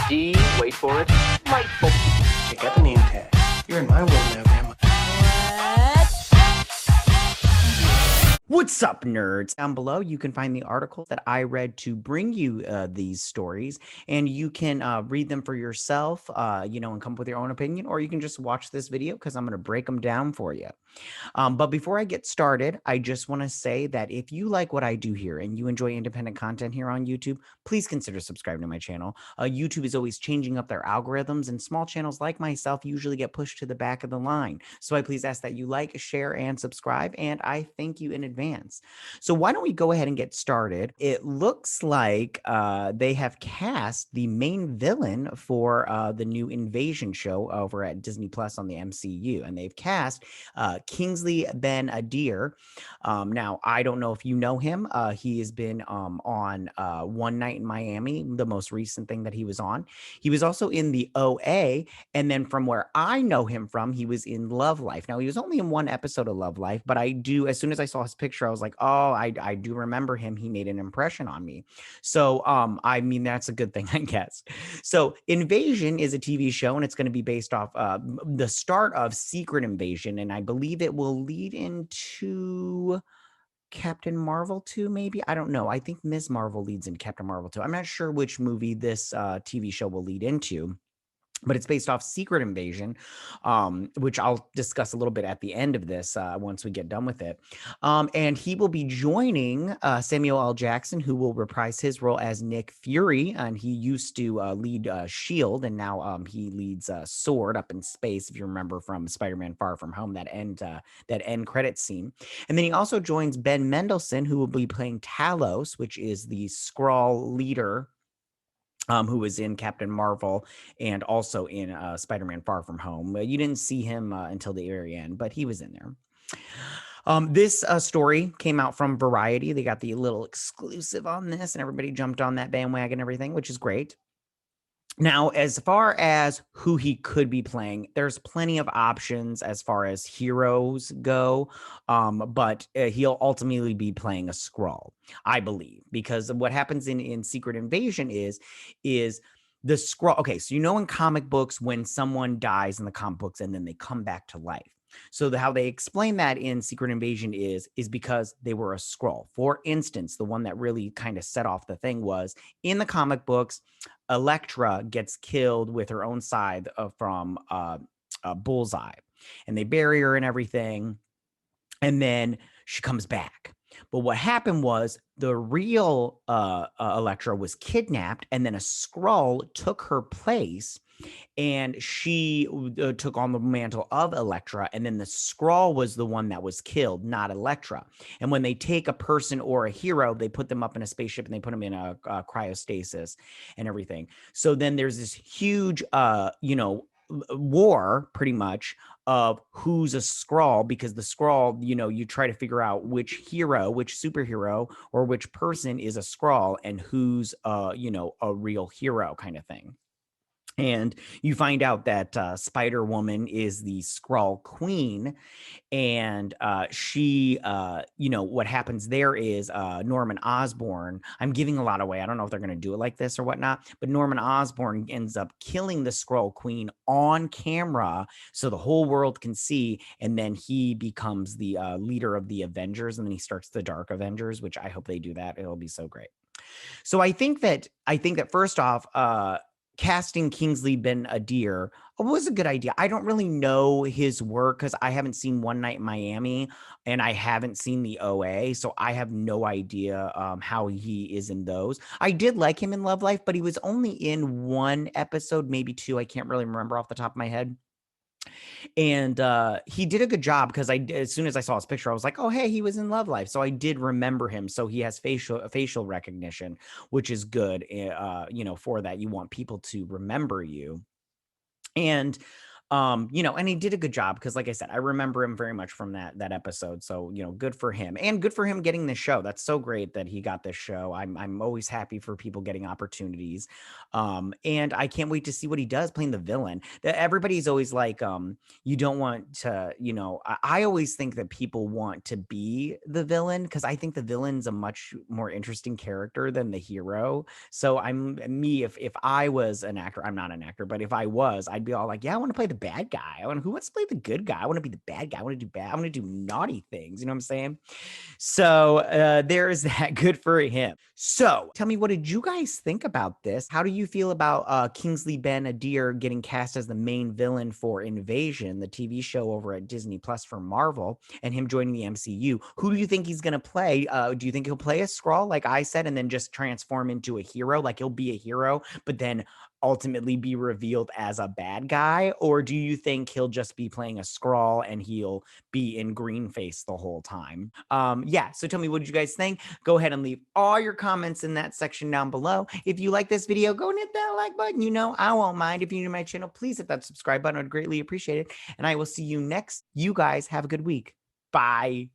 D, wait for it, delightful. Check out the name tag. You're in my world now, Grandma. What's up, nerds? Down below, you can find the articles that I read to bring you these stories, and you can read them for yourself, and come up with your own opinion, or you can just watch this video because I'm going to break them down for you. But before I get started, I just want to say that if you like what I do here and you enjoy independent content here on YouTube, please consider subscribing to my channel. YouTube is always changing up their algorithms, and small channels like myself usually get pushed to the back of the line. So I please ask that you like, share, and subscribe, and I thank you in advance. So why don't we go ahead and get started? It looks like they have cast the main villain for the new Invasion show over at Disney Plus on the MCU, and they've cast Kingsley Ben Adir. Now, I don't know if you know him. He has been on One Night in Miami, the most recent thing that he was on. He was also in the OA, and then from where I know him from, he was in Love Life. Now, he was only in one episode of Love Life, but as soon as I saw his picture, I was like, oh, I do remember him. He made an impression on me. So, I mean, that's a good thing, I guess. So Invasion is a TV show, and it's going to be based off the start of Secret Invasion, and I believe it will lead into Captain Marvel 2, maybe? I don't know. I think Ms. Marvel leads into Captain Marvel 2. I'm not sure which movie this TV show will lead into, but it's based off Secret Invasion, which I'll discuss a little bit at the end of this once we get done with it. And he will be joining Samuel L. Jackson, who will reprise his role as Nick Fury. And he used to lead S.H.I.E.L.D., and now he leads S.W.O.R.D. up in space, if you remember from Spider-Man Far From Home, that end credit scene. And then he also joins Ben Mendelsohn, who will be playing Talos, which is the Skrull leader, who was in Captain Marvel and also in Spider-Man Far From Home. You didn't see him until the very end, but he was in there. This story came out from Variety. They got the little exclusive on this, and everybody jumped on that bandwagon and everything, which is great. Now, as far as who he could be playing, there's plenty of options as far as heroes go, but he'll ultimately be playing a Skrull, I believe, because what happens in Secret Invasion is the Skrull. Okay, so in comic books, when someone dies in the comic books and then they come back to life. So how they explain that in Secret Invasion is because they were a Skrull. For instance, the one that really kind of set off the thing was in the comic books, Elektra gets killed with her own scythe from Bullseye, and they bury her and everything, and then she comes back. But what happened was the real Elektra was kidnapped, and then a Skrull took her place, and she took on the mantle of Elektra, and then the Skrull was the one that was killed, not Elektra. And when they take a person or a hero, they put them up in a spaceship and they put them in a cryostasis and everything. So then there's this huge, war pretty much of who's a Skrull, because the Skrull, you try to figure out which hero, which superhero, or which person is a Skrull and who's a real hero kind of thing. And you find out that Spider-Woman is the Skrull Queen, and she, what happens there is Norman Osborn. I'm giving a lot away. I don't know if they're going to do it like this or whatnot, but Norman Osborn ends up killing the Skrull Queen on camera so the whole world can see, and then he becomes the leader of the Avengers, and then he starts the Dark Avengers, which I hope they do that. It'll be so great. So I think that first off, casting Kingsley Ben Adir was a good idea. I don't really know his work because I haven't seen One Night in Miami and I haven't seen the OA, so I have no idea how he is in those. I did like him in Love Life, but he was only in one episode, maybe two. I can't really remember off the top of my head. And he did a good job because as soon as I saw his picture, I was like, oh, hey, he was in Love Life. So I did remember him. So he has facial recognition, which is good, for that. You want people to remember you. And And he did a good job because, like I said, I remember him very much from that episode. So, good for him, and good for him getting this show. That's so great that he got this show. I'm always happy for people getting opportunities, and I can't wait to see what he does playing the villain. Everybody's always like, you don't want to, I always think that people want to be the villain because I think the villain's a much more interesting character than the hero. So if I was an actor, I'm not an actor, but if I was, I'd be all like, yeah, I want to play the bad guy. Who wants to play the good guy? I want to be the bad guy. I want to do bad. I want to do naughty things. You know what I'm saying? So there's that. Good for him. So tell me, what did you guys think about this? How do you feel about Kingsley Ben Adir getting cast as the main villain for Invasion, the TV show over at Disney Plus for Marvel, and him joining the MCU? Who do you think he's going to play? Do you think he'll play a Skrull, like I said, and then just transform into a hero? Like he'll be a hero, but then ultimately be revealed as a bad guy? Or do you think he'll just be playing a Skrull and he'll be in green face the whole time? Yeah, so tell me, what did you guys think? Go ahead and leave all your comments in that section down below. If you like this video, go and hit that like button. I won't mind. If you're new to my channel, please hit that subscribe button. I'd greatly appreciate it. And I will see you next. You guys have a good week. Bye.